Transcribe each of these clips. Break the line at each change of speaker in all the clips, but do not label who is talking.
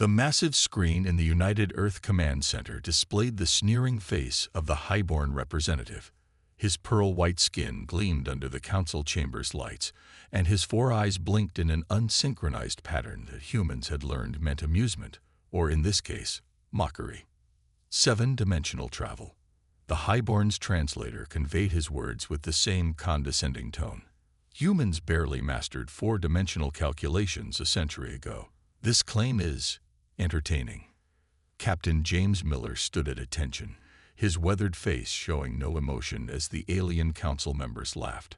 The massive screen in the United Earth Command Center displayed the sneering face of the highborn representative. His pearl-white skin gleamed under the council chamber's lights, and his four eyes blinked in an unsynchronized pattern that humans had learned meant amusement, or in this case, mockery. 7-dimensional travel. The highborn's translator conveyed his words with the same condescending tone. Humans barely mastered 4-dimensional calculations a century ago. This claim is entertaining. Captain James Miller stood at attention, his weathered face showing no emotion as the alien council members laughed.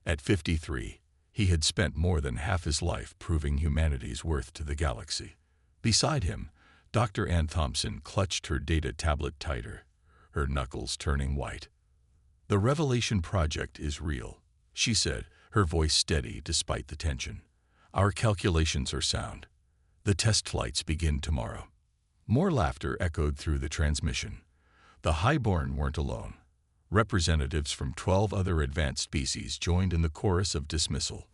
At 53, he had spent more than half his life proving humanity's worth to the galaxy. Beside him, Dr. Ann Thompson clutched her data tablet tighter, her knuckles turning white. "The Revelation Project is real," she said, her voice steady despite the tension. "Our calculations are sound. The test flights begin tomorrow." More laughter echoed through the transmission. The highborn weren't alone. Representatives from 12 other advanced species joined in the chorus of dismissal.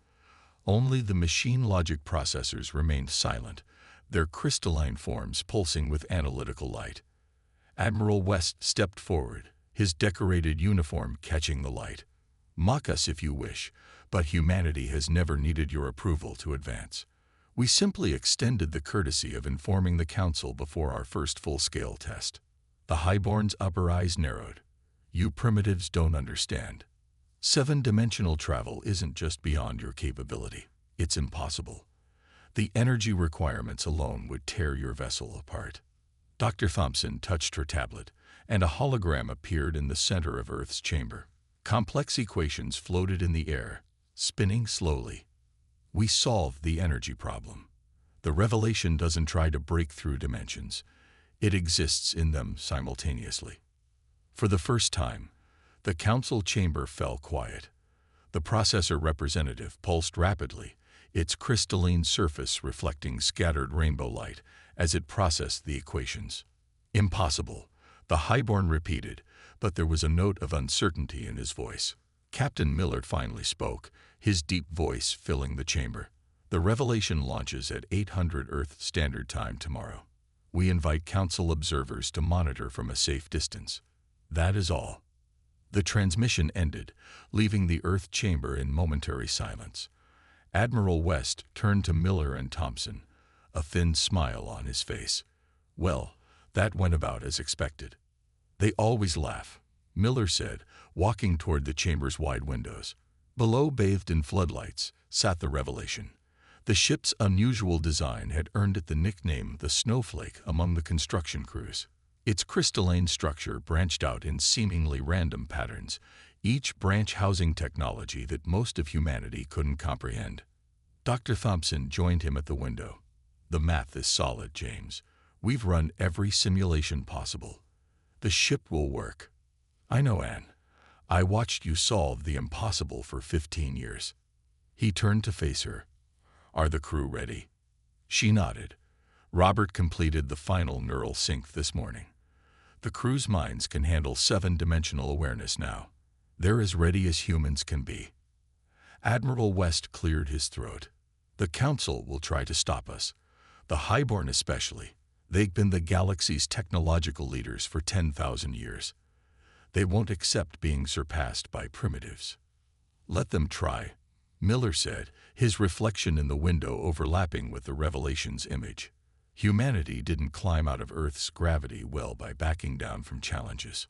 Only the machine logic processors remained silent, their crystalline forms pulsing with analytical light. Admiral West stepped forward, his decorated uniform catching the light. "Mock us if you wish, but humanity has never needed your approval to advance. We simply extended the courtesy of informing the Council before our first full-scale test." The highborn's upper eyes narrowed. "You primitives don't understand. 7-dimensional travel isn't just beyond your capability. It's impossible. The energy requirements alone would tear your vessel apart." Dr. Thompson touched her tablet, and a hologram appeared in the center of Earth's chamber. Complex equations floated in the air, spinning slowly. "We solved the energy problem. The revelation doesn't try to break through dimensions. It exists in them simultaneously." For the first time, the council chamber fell quiet. The processor representative pulsed rapidly, its crystalline surface reflecting scattered rainbow light as it processed the equations. "Impossible," the highborn repeated, but there was a note of uncertainty in his voice. Captain Miller finally spoke, his deep voice filling the chamber. "The revelation launches at 800 Earth Standard Time tomorrow. We invite council observers to monitor from a safe distance. That is all." The transmission ended, leaving the Earth chamber in momentary silence. Admiral West turned to Miller and Thompson, a thin smile on his face. "Well, that went about as expected." "They always laugh," Miller said, walking toward the chamber's wide windows. Below, bathed in floodlights, sat the Revelation. The ship's unusual design had earned it the nickname the Snowflake among the construction crews. Its crystalline structure branched out in seemingly random patterns, each branch housing technology that most of humanity couldn't comprehend. Dr. Thompson joined him at the window. "The math is solid, James. We've run every simulation possible. The ship will work." "I know, Anne. I watched you solve the impossible for 15 years. He turned to face her. "Are the crew ready?" She nodded. "Robert completed the final neural sync this morning. The crew's minds can handle 7-dimensional awareness now. They're as ready as humans can be." Admiral West cleared his throat. "The Council will try to stop us. The highborn especially. They've been the galaxy's technological leaders for 10,000 years. They won't accept being surpassed by primitives." "Let them try," Miller said, his reflection in the window overlapping with the Revelation's image. Humanity didn't climb out of Earth's gravity well by backing down from challenges.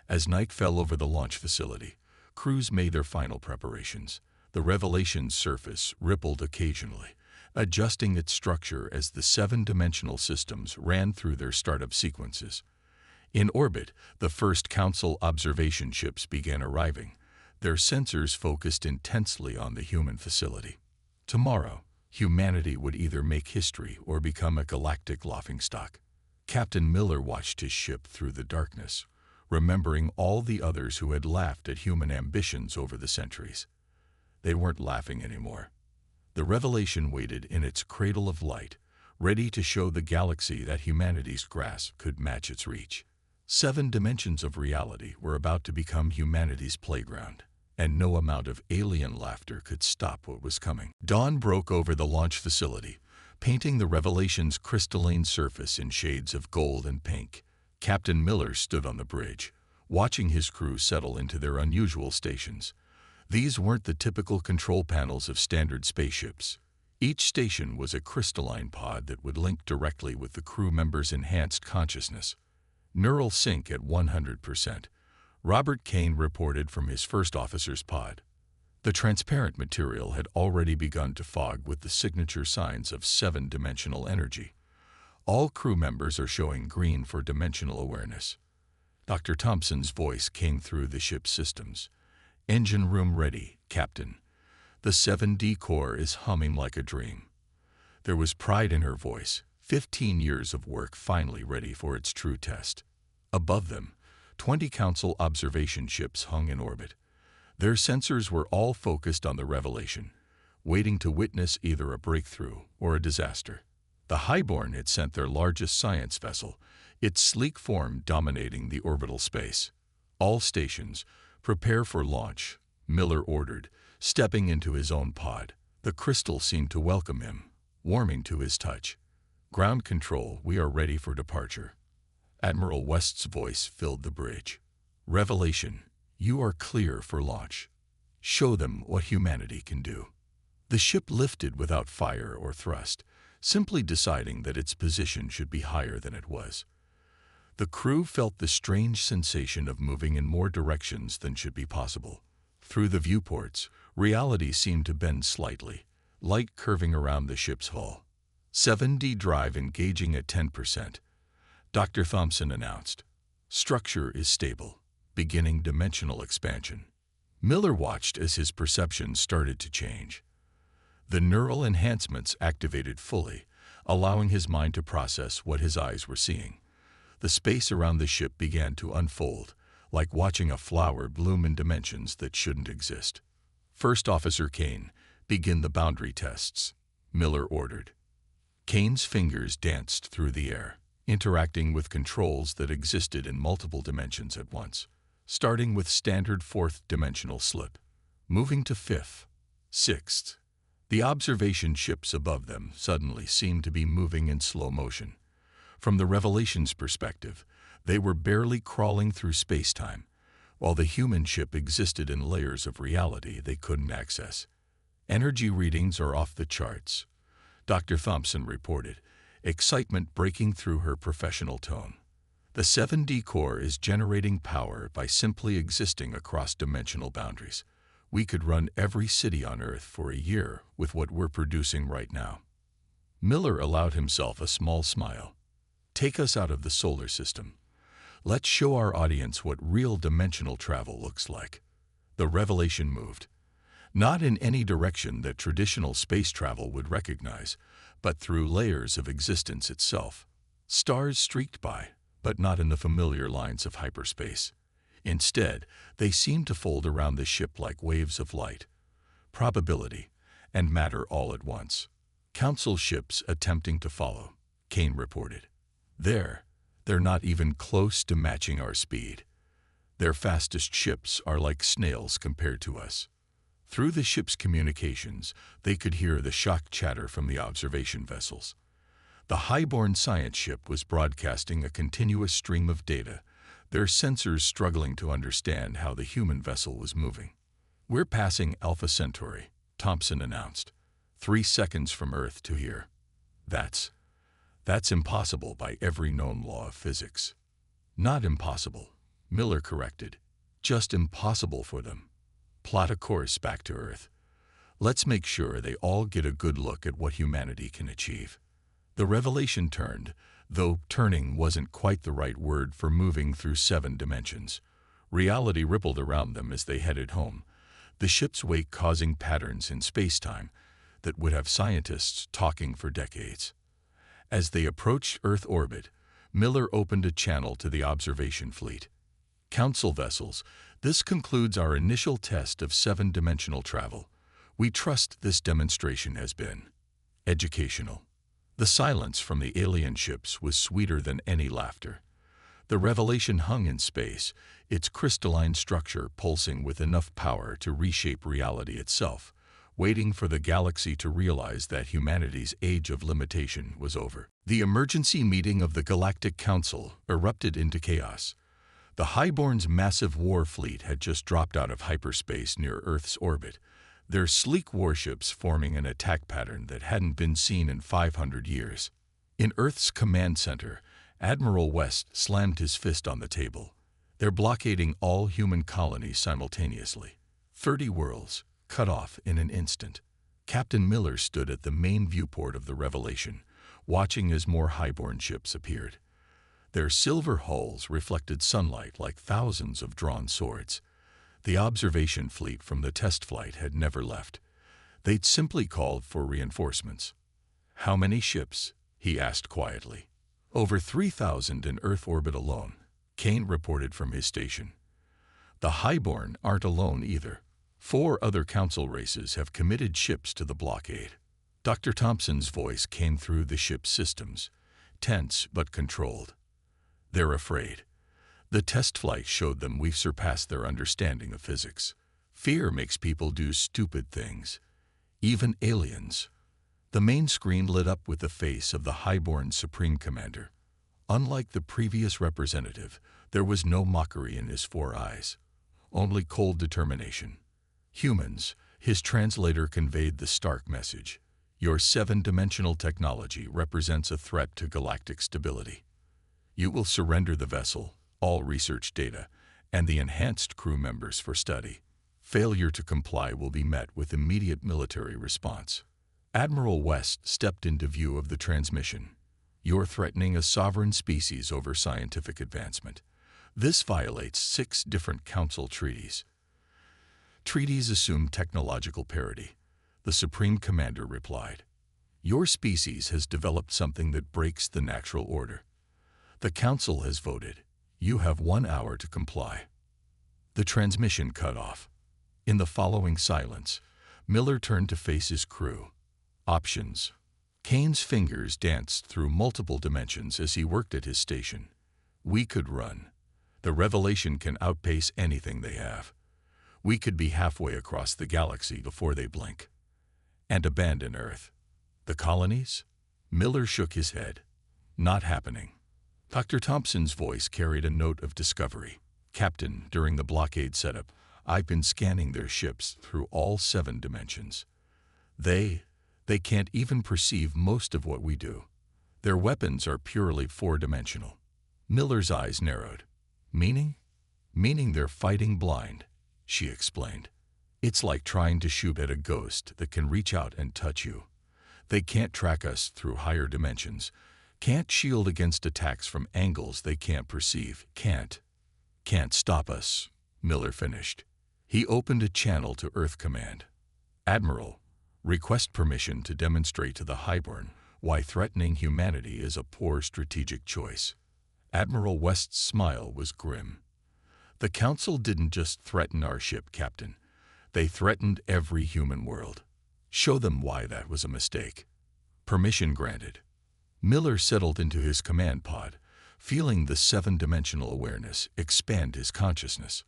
As night fell over the launch facility, crews made their final preparations. The Revelation's surface rippled occasionally, adjusting its structure as the 7-dimensional systems ran through their startup sequences. In orbit, the first Council observation ships began arriving, their sensors focused intensely on the human facility. Tomorrow, humanity would either make history or become a galactic laughingstock. Captain Miller watched his ship through the darkness, remembering all the others who had laughed at human ambitions over the centuries. They weren't laughing anymore. The Revelation waited in its cradle of light, ready to show the galaxy that humanity's grasp could match its reach. 7 dimensions of reality were about to become humanity's playground, and no amount of alien laughter could stop what was coming. Dawn broke over the launch facility, painting the Revelation's crystalline surface in shades of gold and pink. Captain Miller stood on the bridge, watching his crew settle into their unusual stations. These weren't the typical control panels of standard spaceships. Each station was a crystalline pod that would link directly with the crew members' enhanced consciousness. Neural sync at 100%. Robert Kane reported from his first officer's pod. The transparent material had already begun to fog with the signature signs of 7-dimensional energy. All crew members are showing green for dimensional awareness. Dr. Thompson's voice came through the ship's systems. "Engine room ready, Captain. The 7D core is humming like a dream." There was pride in her voice, 15 years of work finally ready for its true test. Above them, 20 Council observation ships hung in orbit. Their sensors were all focused on the Revelation, waiting to witness either a breakthrough or a disaster. The Highborn had sent their largest science vessel, its sleek form dominating the orbital space. "All stations, prepare for launch," Miller ordered, stepping into his own pod. The crystal seemed to welcome him, warming to his touch. "Ground control, we are ready for departure." Admiral West's voice filled the bridge. "Revelation, you are clear for launch. Show them what humanity can do." The ship lifted without fire or thrust, simply deciding that its position should be higher than it was. The crew felt the strange sensation of moving in more directions than should be possible. Through the viewports, reality seemed to bend slightly, light curving around the ship's hull. 7D drive engaging at 10%. Dr. Thompson announced. "Structure is stable, beginning dimensional expansion." Miller watched as his perception started to change. The neural enhancements activated fully, allowing his mind to process what his eyes were seeing. The space around the ship began to unfold, like watching a flower bloom in dimensions that shouldn't exist. "First Officer Kane, begin the boundary tests," Miller ordered. Kane's fingers danced through the air, interacting with controls that existed in multiple dimensions at once, starting with standard 4th-dimensional slip, moving to 5th, 6th. The observation ships above them suddenly seemed to be moving in slow motion. From the Revelation's perspective, they were barely crawling through space-time, while the human ship existed in layers of reality they couldn't access. "Energy readings are off the charts," Dr. Thompson reported, excitement breaking through her professional tone. "The 7D core is generating power by simply existing across dimensional boundaries. We could run every city on Earth for a year with what we're producing right now." Miller allowed himself a small smile. "Take us out of the solar system. Let's show our audience what real dimensional travel looks like." The Revelation moved, not in any direction that traditional space travel would recognize, but through layers of existence itself. Stars streaked by, but not in the familiar lines of hyperspace. Instead, they seemed to fold around the ship like waves of light, probability, and matter all at once. "Council ships attempting to follow," Kane reported. They're not even close to matching our speed. Their fastest ships are like snails compared to us." Through the ship's communications, they could hear the shocked chatter from the observation vessels. The Highborn science ship was broadcasting a continuous stream of data, their sensors struggling to understand how the human vessel was moving. "We're passing Alpha Centauri," Thompson announced. 3 seconds from Earth to here. That's impossible by every known law of physics." "Not impossible," Miller corrected. "Just impossible for them. Plot a course back to Earth. Let's make sure they all get a good look at what humanity can achieve." The Revelation turned, though turning wasn't quite the right word for moving through 7 dimensions. Reality rippled around them as they headed home, the ship's wake causing patterns in space-time that would have scientists talking for decades. As they approached Earth orbit, Miller opened a channel to the observation fleet. "Council vessels, this concludes our initial test of 7-dimensional travel. We trust this demonstration has been educational." The silence from the alien ships was sweeter than any laughter. The Revelation hung in space, its crystalline structure pulsing with enough power to reshape reality itself, waiting for the galaxy to realize that humanity's age of limitation was over. The emergency meeting of the Galactic Council erupted into chaos. The Highborn's massive war fleet had just dropped out of hyperspace near Earth's orbit, their sleek warships forming an attack pattern that hadn't been seen in 500 years. In Earth's command center, Admiral West slammed his fist on the table. They're blockading all human colonies simultaneously. 30 worlds, cut off in an instant. Captain Miller stood at the main viewport of the Revelation, watching as more Highborn ships appeared. Their silver hulls reflected sunlight like thousands of drawn swords. The observation fleet from the test flight had never left. They'd simply called for reinforcements. "How many ships?" he asked quietly. "Over 3,000 in Earth orbit alone," Kane reported from his station. "The Highborn aren't alone either. 4 other council races have committed ships to the blockade." Dr. Thompson's voice came through the ship's systems, tense but controlled. "They're afraid. The test flight showed them we've surpassed their understanding of physics. Fear makes people do stupid things, even aliens." The main screen lit up with the face of the Highborn Supreme Commander. Unlike the previous representative, there was no mockery in his 4 eyes, only cold determination. "Humans," his translator conveyed the stark message. "Your 7-dimensional technology represents a threat to galactic stability. You will surrender the vessel, all research data, and the enhanced crew members for study. Failure to comply will be met with immediate military response." Admiral West stepped into view of the transmission. "You're threatening a sovereign species over scientific advancement. This violates 6 different council treaties." "Treaties assume technological parity," the Supreme Commander replied. "Your species has developed something that breaks the natural order. The Council has voted. You have 1 hour to comply." The transmission cut off. In the following silence, Miller turned to face his crew. "Options." Kane's fingers danced through multiple dimensions as he worked at his station. "We could run. The Revelation can outpace anything they have. We could be halfway across the galaxy before they blink. And abandon Earth." "The colonies?" Miller shook his head. "Not happening." Dr. Thompson's voice carried a note of discovery. "Captain, during the blockade setup, I've been scanning their ships through all 7 dimensions. They can't even perceive most of what we do. Their weapons are purely 4-dimensional. Miller's eyes narrowed. "Meaning?" "Meaning they're fighting blind," she explained. "It's like trying to shoot at a ghost that can reach out and touch you. They can't track us through higher dimensions, can't shield against attacks from angles they can't perceive, can't stop us," Miller finished. He opened a channel to Earth Command. "Admiral, request permission to demonstrate to the Highborn why threatening humanity is a poor strategic choice." Admiral West's smile was grim. "The Council didn't just threaten our ship, Captain. They threatened every human world. Show them why that was a mistake." "Permission granted." Miller settled into his command pod, feeling the 7-dimensional awareness expand his consciousness.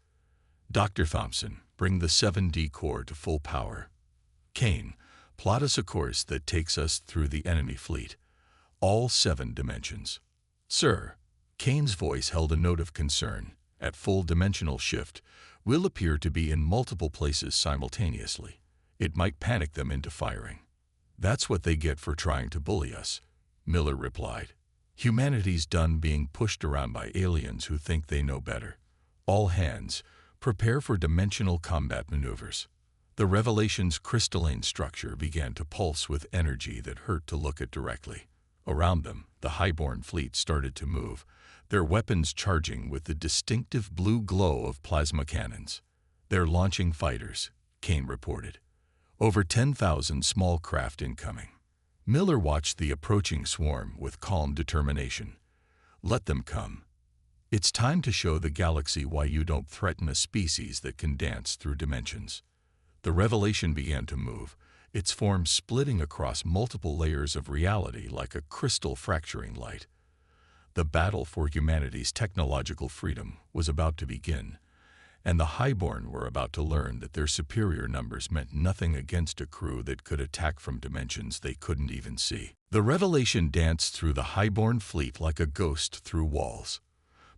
"Dr. Thompson, bring the 7D core to full power. Kane, plot us a course that takes us through the enemy fleet. All 7 dimensions." "Sir," Kane's voice held a note of concern. "At full dimensional shift, we'll appear to be in multiple places simultaneously. It might panic them into firing." "That's what they get for trying to bully us," Miller replied. "Humanity's done being pushed around by aliens who think they know better. All hands, prepare for dimensional combat maneuvers." The Revelation's crystalline structure began to pulse with energy that hurt to look at directly. Around them, the Highborn fleet started to move, their weapons charging with the distinctive blue glow of plasma cannons. "They're launching fighters," Kane reported. "Over 10,000 small craft incoming." Miller watched the approaching swarm with calm determination. "Let them come. It's time to show the galaxy why you don't threaten a species that can dance through dimensions." The Revelation began to move, its form splitting across multiple layers of reality like a crystal fracturing light. The battle for humanity's technological freedom was about to begin, and the Highborn were about to learn that their superior numbers meant nothing against a crew that could attack from dimensions they couldn't even see. The revelation danced through the Highborn fleet like a ghost through walls.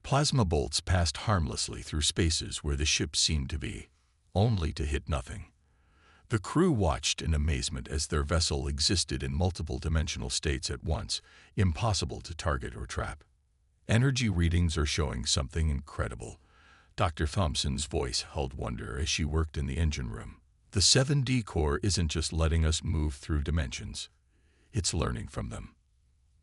Plasma bolts passed harmlessly through spaces where the ship seemed to be, only to hit nothing. The crew watched in amazement as their vessel existed in multiple dimensional states at once, impossible to target or trap. Energy readings are showing something incredible. Dr. Thompson's voice held wonder as she worked in the engine room. The 7D core isn't just letting us move through dimensions. It's learning from them.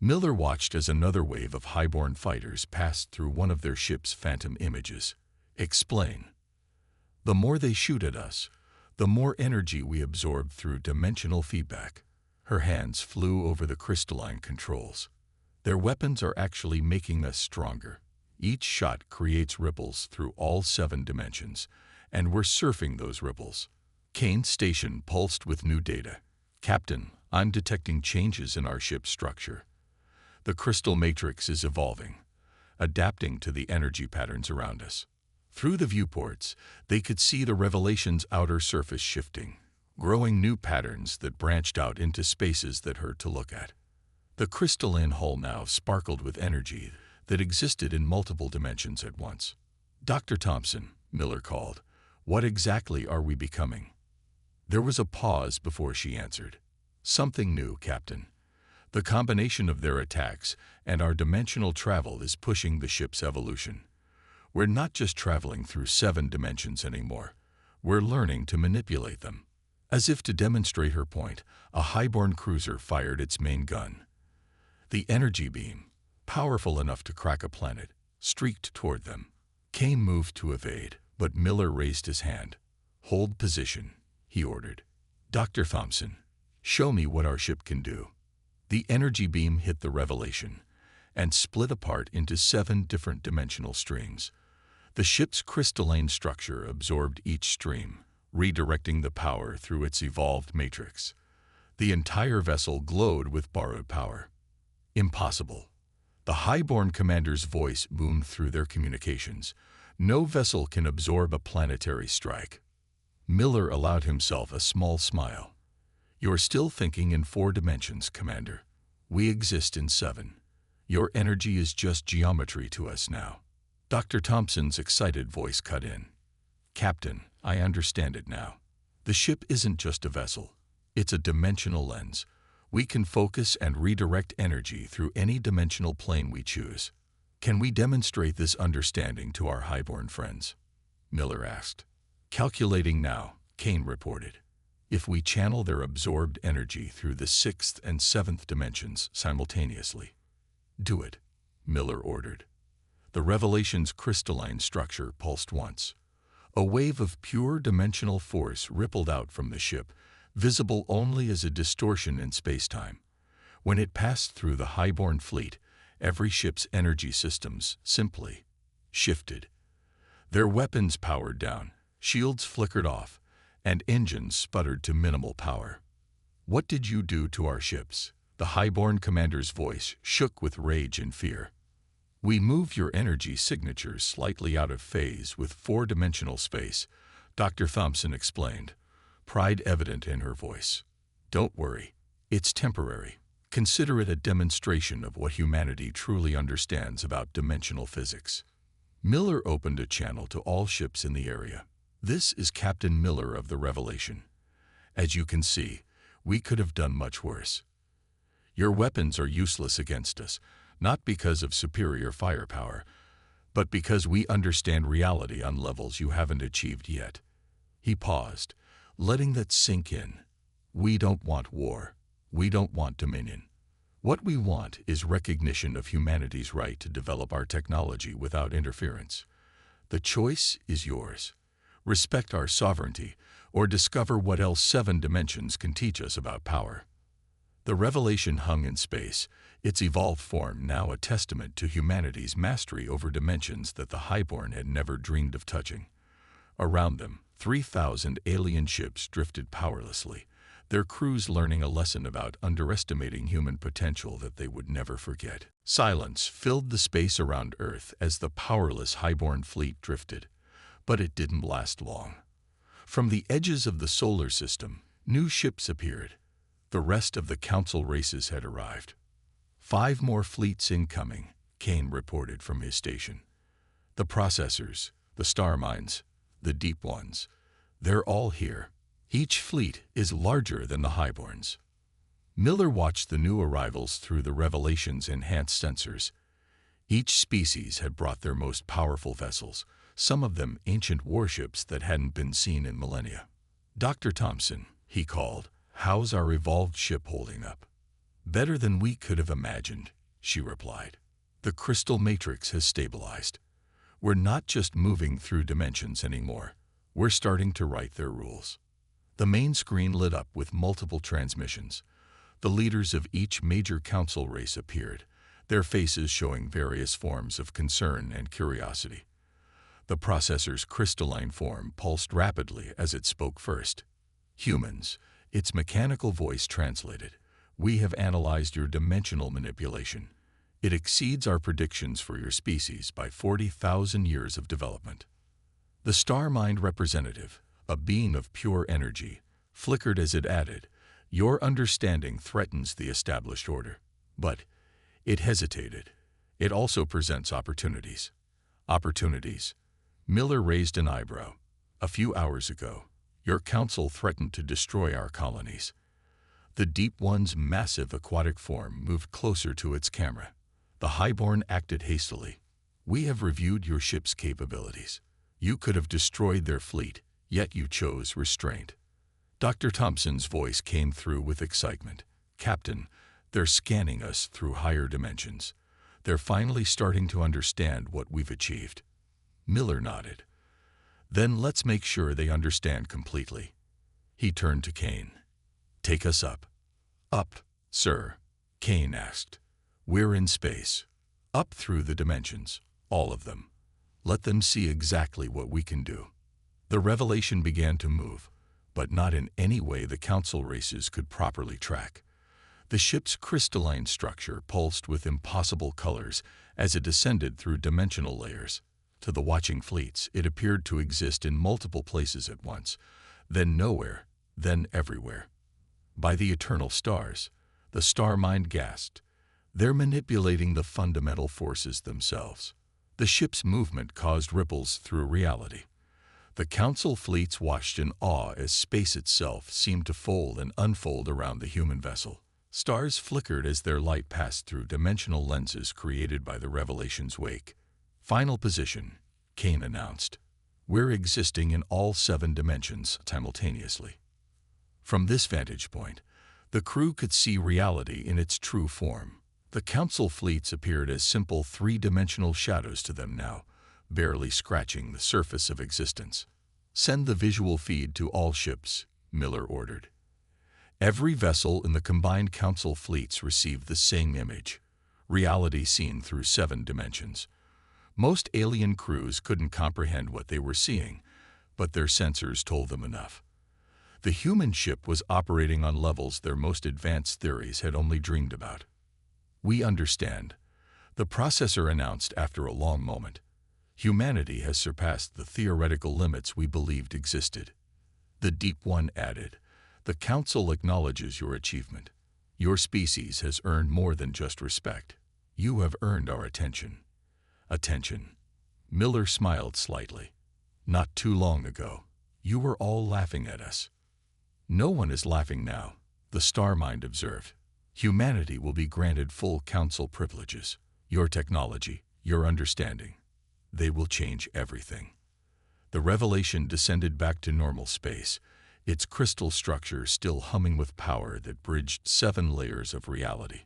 Miller watched as another wave of Highborn fighters passed through one of their ship's phantom images. Explain. The more they shoot at us, the more energy we absorb through dimensional feedback. Her hands flew over the crystalline controls. Their weapons are actually making us stronger. Each shot creates ripples through all 7 dimensions, and we're surfing those ripples. Kane's station pulsed with new data. Captain, I'm detecting changes in our ship's structure. The crystal matrix is evolving, adapting to the energy patterns around us. Through the viewports, they could see the Revelation's outer surface shifting, growing new patterns that branched out into spaces that hurt to look at. The crystalline hull now sparkled with energy that existed in multiple dimensions at once. Dr. Thompson, Miller called, what exactly are we becoming? There was a pause before she answered. Something new, Captain. The combination of their attacks and our dimensional travel is pushing the ship's evolution. We're not just traveling through 7 dimensions anymore. We're learning to manipulate them. As if to demonstrate her point, a Highborn cruiser fired its main gun. The energy beam, powerful enough to crack a planet, streaked toward them. Kane moved to evade, but Miller raised his hand. Hold position, he ordered. Dr. Thompson, show me what our ship can do. The energy beam hit the Revelation and split apart into 7 different dimensional streams. The ship's crystalline structure absorbed each stream, redirecting the power through its evolved matrix. The entire vessel glowed with borrowed power. Impossible. The Highborn commander's voice boomed through their communications. No vessel can absorb a planetary strike. Miller allowed himself a small smile. You're still thinking in 4 dimensions, Commander. We exist in 7. Your energy is just geometry to us now. Dr. Thompson's excited voice cut in. Captain, I understand it now. The ship isn't just a vessel. It's a dimensional lens. We can focus and redirect energy through any dimensional plane we choose. Can we demonstrate this understanding to our Highborn friends? Miller asked. Calculating now, Kane reported. If we channel their absorbed energy through the 6th and 7th dimensions simultaneously. Do it, Miller ordered. The Revelation's crystalline structure pulsed once. A wave of pure dimensional force rippled out from the ship, visible only as a distortion in space-time. When it passed through the Highborn fleet, every ship's energy systems simply shifted. Their weapons powered down, shields flickered off, and engines sputtered to minimal power. What did you do to our ships? The Highborn commander's voice shook with rage and fear. We moved your energy signatures slightly out of phase with 4-dimensional space, Dr. Thompson explained, pride evident in her voice. Don't worry, it's temporary. Consider it a demonstration of what humanity truly understands about dimensional physics. Miller opened a channel to all ships in the area. This is Captain Miller of the Revelation. As you can see, we could have done much worse. Your weapons are useless against us, not because of superior firepower, but because we understand reality on levels you haven't achieved yet. He paused, letting that sink in. We don't want war. We don't want dominion. What we want is recognition of humanity's right to develop our technology without interference. The choice is yours. Respect our sovereignty, or discover what else 7 dimensions can teach us about power. The Revelation hung in space, its evolved form now a testament to humanity's mastery over dimensions that the Highborn had never dreamed of touching. Around them, 3,000 alien ships drifted powerlessly, their crews learning a lesson about underestimating human potential that they would never forget. Silence filled the space around Earth as the powerless Highborn fleet drifted. But it didn't last long. From the edges of the solar system, new ships appeared. The rest of the council races had arrived. 5 more fleets incoming, Kane reported from his station. The processors, the star mines, the deep ones, they're all here. Each fleet is larger than the Highborns. Miller watched the new arrivals through the Revelation's enhanced sensors. Each species had brought their most powerful vessels, some of them ancient warships that hadn't been seen in millennia. "Dr. Thompson," he called, "how's our evolved ship holding up?" "Better than we could have imagined," she replied. "The crystal matrix has stabilized. We're not just moving through dimensions anymore. We're starting to write their rules." The main screen lit up with multiple transmissions. The leaders of each major council race appeared, their faces showing various forms of concern and curiosity. The processor's crystalline form pulsed rapidly as it spoke first. "Humans," its mechanical voice translated, "we have analyzed your dimensional manipulation. It exceeds our predictions for your species by 40,000 years of development." The star mind representative, a being of pure energy, flickered as it added, "Your understanding threatens the established order." But it hesitated. "It also presents opportunities." "Opportunities?" Miller raised an eyebrow. "A few hours ago, your council threatened to destroy our colonies." The Deep One's massive aquatic form moved closer to its camera. The Highborn acted hastily. "We have reviewed your ship's capabilities. You could have destroyed their fleet, yet you chose restraint." Dr. Thompson's voice came through with excitement. "Captain, they're scanning us through higher dimensions. They're finally starting to understand what we've achieved." Miller nodded. "Then let's make sure they understand completely." He turned to Kane. "Take us up." "Up, sir?" Kane asked. "We're in space. Up through the dimensions, all of them. Let them see exactly what we can do." The Revelation began to move, but not in any way the council races could properly track. The ship's crystalline structure pulsed with impossible colors as it descended through dimensional layers. To the watching fleets, it appeared to exist in multiple places at once, then nowhere, then everywhere. "By the eternal stars," the star mind gasped. "They're manipulating the fundamental forces themselves." The ship's movement caused ripples through reality. The council fleets watched in awe as space itself seemed to fold and unfold around the human vessel. Stars flickered as their light passed through dimensional lenses created by the Revelation's wake. "Final position," Kane announced. "We're existing in all 7 dimensions simultaneously." From this vantage point, the crew could see reality in its true form. The council fleets appeared as simple 3-dimensional shadows to them now, barely scratching the surface of existence. "Send the visual feed to all ships," Miller ordered. Every vessel in the combined council fleets received the same image, reality seen through 7 dimensions. Most alien crews couldn't comprehend what they were seeing, but their sensors told them enough. The human ship was operating on levels their most advanced theories had only dreamed about. "We understand," the processor announced after a long moment. "Humanity has surpassed the theoretical limits we believed existed." The Deep One added, "The Council acknowledges your achievement. Your species has earned more than just respect. You have earned our attention." "Attention." Miller smiled slightly. "Not too long ago, you were all laughing at us." "No one is laughing now," the Star Mind observed. "Humanity will be granted full council privileges. Your technology, your understanding, they will change everything." The Revelation descended back to normal space, its crystal structure still humming with power that bridged 7 layers of reality.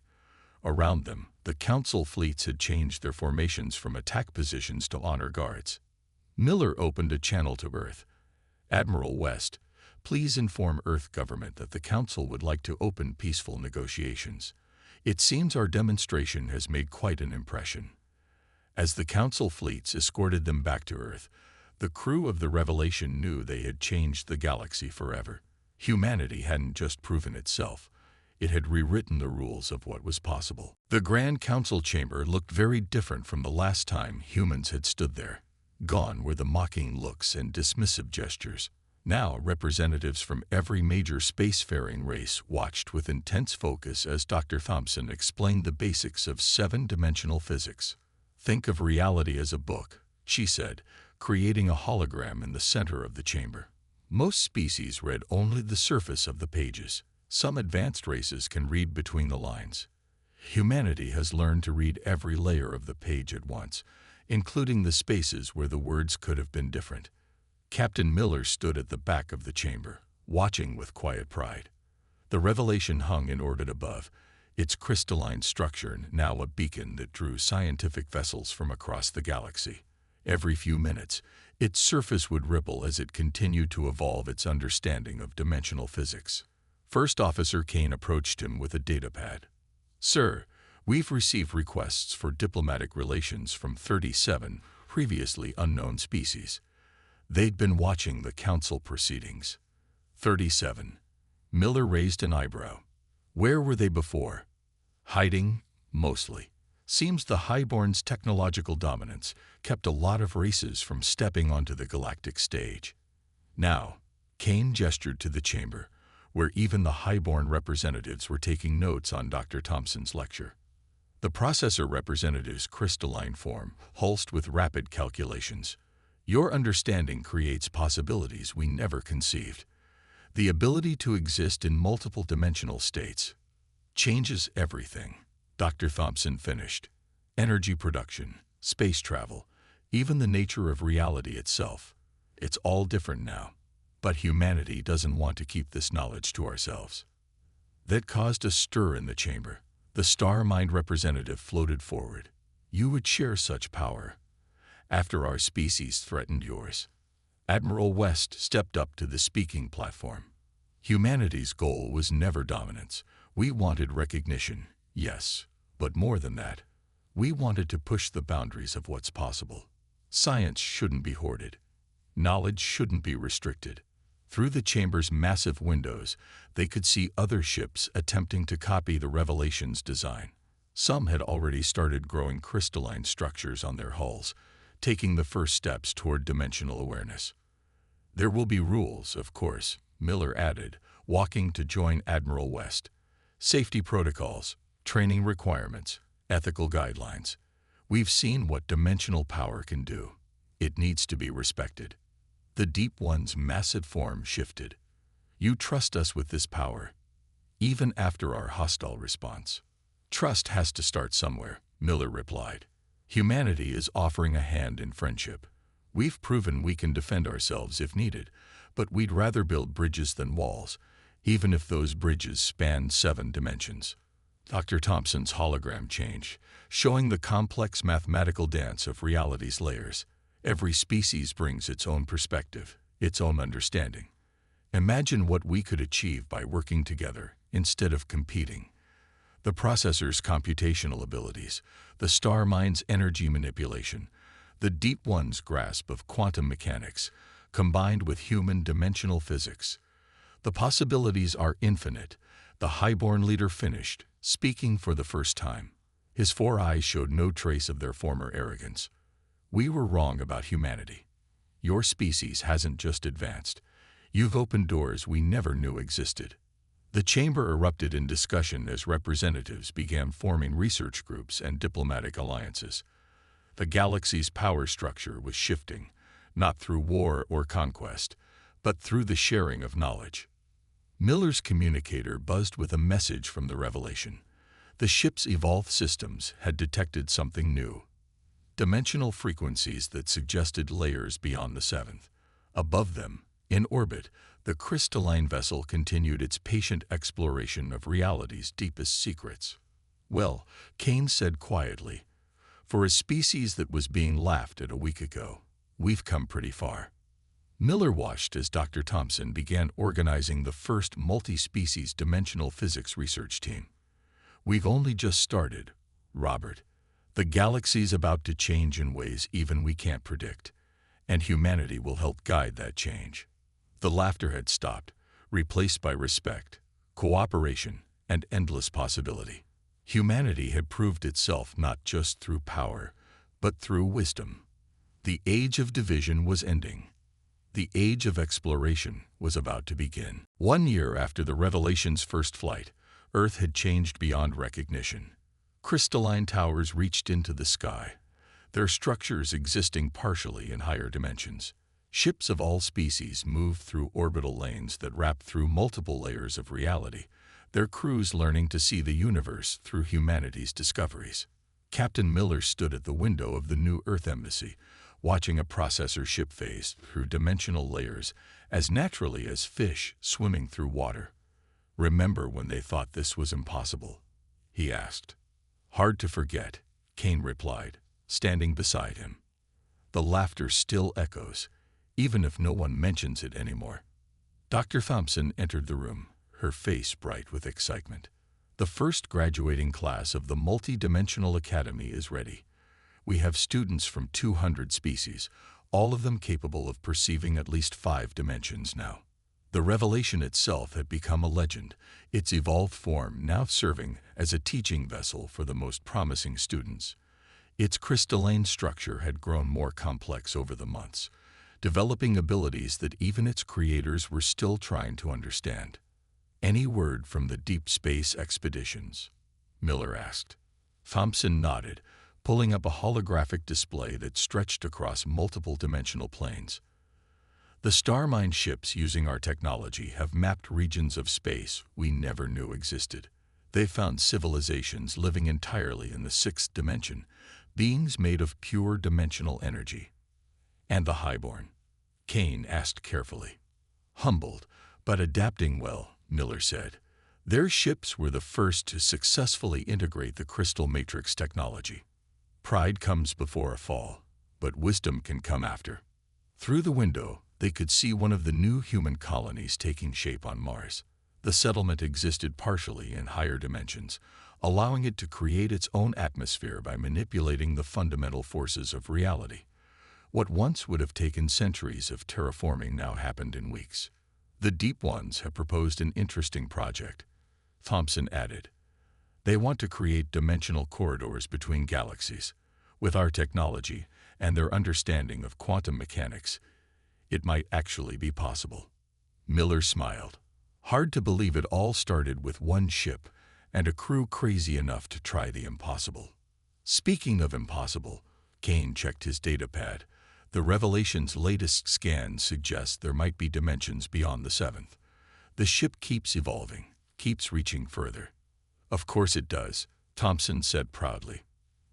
Around them, the council fleets had changed their formations from attack positions to honor guards. Miller opened a channel to Earth. "Admiral West, please inform Earth government that the council would like to open peaceful negotiations. It seems our demonstration has made quite an impression." As the council fleets escorted them back to Earth, the crew of the Revelation knew they had changed the galaxy forever. Humanity hadn't just proven itself, it had rewritten the rules of what was possible. The Grand Council chamber looked very different from the last time humans had stood there. Gone were the mocking looks and dismissive gestures. Now, representatives from every major spacefaring race watched with intense focus as Dr. Thompson explained the basics of seven-dimensional physics. "Think of reality as a book," she said, creating a hologram in the center of the chamber. Most species read only the surface of the pages. Some advanced races can read between the lines. Humanity has learned to read every layer of the page at once, including the spaces where the words could have been different. Captain Miller stood at the back of the chamber, watching with quiet pride. The revelation hung in orbit above, its crystalline structure now a beacon that drew scientific vessels from across the galaxy. Every few minutes, its surface would ripple as it continued to evolve its understanding of dimensional physics. First Officer Kane approached him with a datapad. "Sir, we've received requests for diplomatic relations from 37 previously unknown species. They'd been watching the council proceedings." 37. Miller raised an eyebrow. "Where were they before?" "Hiding, mostly. Seems the Highborn's technological dominance kept a lot of races from stepping onto the galactic stage. Now," Kane gestured to the chamber, where even the Highborn representatives were taking notes on Dr. Thompson's lecture. The processor representative's crystalline form pulsed with rapid calculations. "Your understanding creates possibilities we never conceived. The ability to exist in multiple dimensional states changes everything," Dr. Thompson finished. "Energy production, space travel, even the nature of reality itself. It's all different now. But humanity doesn't want to keep this knowledge to ourselves." That caused a stir in the chamber. The Star Mind representative floated forward. "You would share such power after our species threatened yours." Admiral West stepped up to the speaking platform. "Humanity's goal was never dominance. We wanted recognition, yes, but more than that. We wanted to push the boundaries of what's possible. Science shouldn't be hoarded. Knowledge shouldn't be restricted." Through the chamber's massive windows, they could see other ships attempting to copy the Revelation's design. Some had already started growing crystalline structures on their hulls, taking the first steps toward dimensional awareness. "There will be rules, of course," Miller added, walking to join Admiral West. "Safety protocols, training requirements, ethical guidelines. We've seen what dimensional power can do. It needs to be respected." The Deep One's massive form shifted. "You trust us with this power, even after our hostile response." "Trust has to start somewhere," Miller replied. "Humanity is offering a hand in friendship. We've proven we can defend ourselves if needed, but we'd rather build bridges than walls, even if those bridges span 7 dimensions." Dr. Thompson's hologram changed, showing the complex mathematical dance of reality's layers. Every species brings its own perspective, its own understanding. Imagine what we could achieve by working together instead of competing. The processor's computational abilities, the Star Mind's energy manipulation, the Deep One's grasp of quantum mechanics, combined with human dimensional physics. The possibilities are infinite. The Highborn leader finished, speaking for the first time. His 4 eyes showed no trace of their former arrogance. "We were wrong about humanity. Your species hasn't just advanced. You've opened doors we never knew existed." The chamber erupted in discussion as representatives began forming research groups and diplomatic alliances. The galaxy's power structure was shifting, not through war or conquest, but through the sharing of knowledge. Miller's communicator buzzed with a message from the Revelation. The ship's evolved systems had detected something new. Dimensional frequencies that suggested layers beyond the 7th. Above them, in orbit, the crystalline vessel continued its patient exploration of reality's deepest secrets. "Well," Kane said quietly, "for a species that was being laughed at a week ago, we've come pretty far." Miller watched as Dr. Thompson began organizing the first multi-species dimensional physics research team. "We've only just started, Robert. The galaxy's about to change in ways even we can't predict, and humanity will help guide that change." The laughter had stopped, replaced by respect, cooperation, and endless possibility. Humanity had proved itself not just through power, but through wisdom. The age of division was ending. The age of exploration was about to begin. 1 year after the Revelation's first flight, Earth had changed beyond recognition. Crystalline towers reached into the sky, their structures existing partially in higher dimensions. Ships of all species moved through orbital lanes that wrapped through multiple layers of reality, their crews learning to see the universe through humanity's discoveries. Captain Miller stood at the window of the new Earth Embassy, watching a processor ship phase through dimensional layers as naturally as fish swimming through water. "Remember when they thought this was impossible?" he asked. "Hard to forget," Kane replied, standing beside him. The laughter still echoes, even if no one mentions it anymore. Dr. Thompson entered the room, her face bright with excitement. "The first graduating class of the Multi-Dimensional Academy is ready. We have students from 200 species, all of them capable of perceiving at least 5 dimensions now." The Revelation itself had become a legend, its evolved form now serving as a teaching vessel for the most promising students. Its crystalline structure had grown more complex over the months, developing abilities that even its creators were still trying to understand. "Any word from the deep space expeditions?" Miller asked. Thompson nodded, pulling up a holographic display that stretched across multiple dimensional planes. "The Starmine ships using our technology have mapped regions of space we never knew existed. They found civilizations living entirely in the 6th dimension, beings made of pure dimensional energy." "And the Highborn?" Kane asked carefully. "Humbled, but adapting well," Miller said. "Their ships were the first to successfully integrate the crystal matrix technology. Pride comes before a fall, but wisdom can come after." Through the window, they could see one of the new human colonies taking shape on Mars. The settlement existed partially in higher dimensions, allowing it to create its own atmosphere by manipulating the fundamental forces of reality. What once would have taken centuries of terraforming now happened in weeks. "The Deep Ones have proposed an interesting project," Thompson added. "They want to create dimensional corridors between galaxies. With our technology and their understanding of quantum mechanics, it might actually be possible." Miller smiled. Hard to believe it all started with one ship and a crew crazy enough to try the impossible. Speaking of impossible, Kane checked his datapad. The Revelation's latest scan suggests there might be dimensions beyond the 7th. The ship keeps evolving, keeps reaching further. "Of course it does," Thompson said proudly.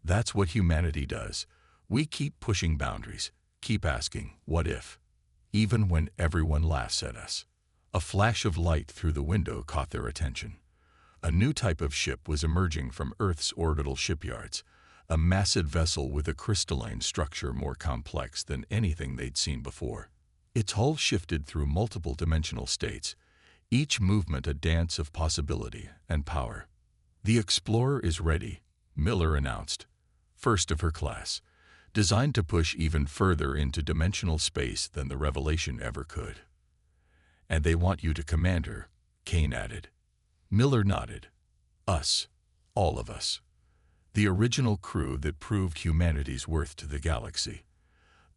"That's what humanity does. We keep pushing boundaries, keep asking, what if? Even when everyone laughs at us." A flash of light through the window caught their attention. A new type of ship was emerging from Earth's orbital shipyards, a massive vessel with a crystalline structure more complex than anything they'd seen before. Its hull shifted through multiple dimensional states, each movement a dance of possibility and power. "The Explorer is ready," Miller announced. "First of her class, designed to push even further into dimensional space than the Revelation ever could." "And they want you to command her," Kane added. Miller nodded. "Us. All of us. The original crew that proved humanity's worth to the galaxy.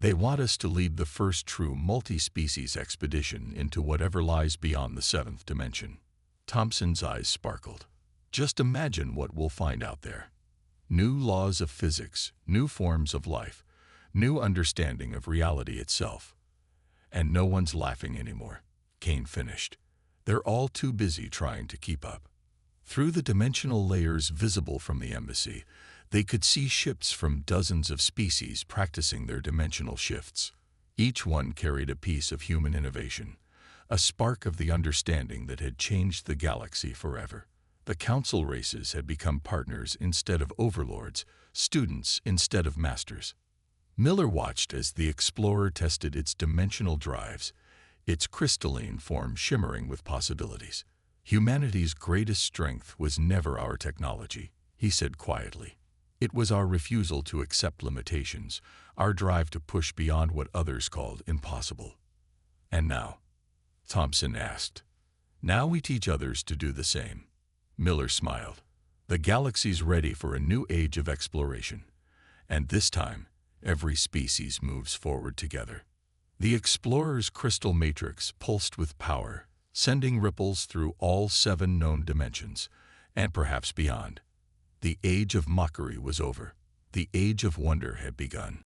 They want us to lead the first true multi-species expedition into whatever lies beyond the 7th dimension." Thompson's eyes sparkled. "Just imagine what we'll find out there. New laws of physics, new forms of life, new understanding of reality itself. And no one's laughing anymore," Kane finished. "They're all too busy trying to keep up." Through the dimensional layers visible from the embassy, they could see ships from dozens of species practicing their dimensional shifts. Each one carried a piece of human innovation, a spark of the understanding that had changed the galaxy forever. The council races had become partners instead of overlords, students instead of masters. Miller watched as the Explorer tested its dimensional drives, its crystalline form shimmering with possibilities. "Humanity's greatest strength was never our technology," he said quietly. "It was our refusal to accept limitations, our drive to push beyond what others called impossible." "And now?" Thompson asked. "Now we teach others to do the same." Miller smiled. "The galaxy's ready for a new age of exploration. And this time, Every species moves forward together. The explorer's crystal matrix pulsed with power, sending ripples through all 7 known dimensions, and perhaps beyond. The age of mockery was over. The age of wonder had begun.